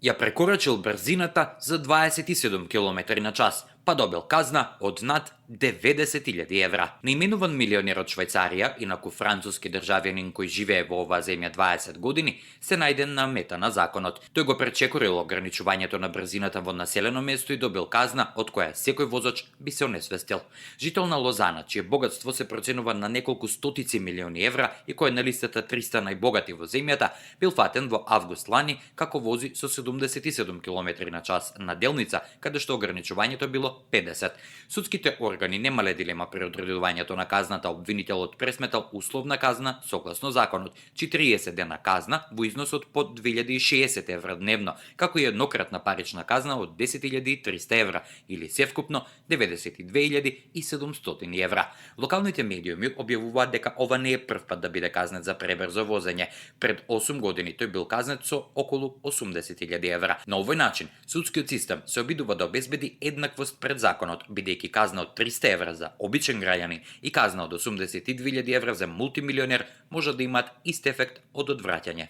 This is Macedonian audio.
Ја прекорачил брзината за 27 км на час, па добил казна од над 90.000 евра. Наименуван милионер од Швајцарија, инаку француски државјанин кој живее во оваа земја 20 години, се најден на мета на законот. Тој го пречекорил ограничувањето на брзината во населено место и добил казна од која секој возач би се онесвестил. Жител на Лозана, чие богатство се проценува на неколку стотици милиони евра и кој е на листата 300 најбогати во земјата, бил фатен во август лани како вози со 77 км на час на делница, каде што ограничувањето било 50. Судските органи немале дилема при одредувањето на казната. Обвинителот пресметал условна казна согласно законот, 40 дена казна во износ од по 2060 евра дневно, како и еднократна парична казна од 10.300 евра или севкупно 92.700 евра. Локалните медиуми објавуваат дека ова не е прв пат да биде казнет за пребрзо возење. Пред 8 години тој бил казнет со околу 80.000 евра. На овој начин, судскиот систем се обидува да обезбеди еднаквост пред законот, бидејќи казна од 300 евра за обичен граѓанин и казна од 82.000 евра за мултимилионер може да имаат ист ефект од одвраќање.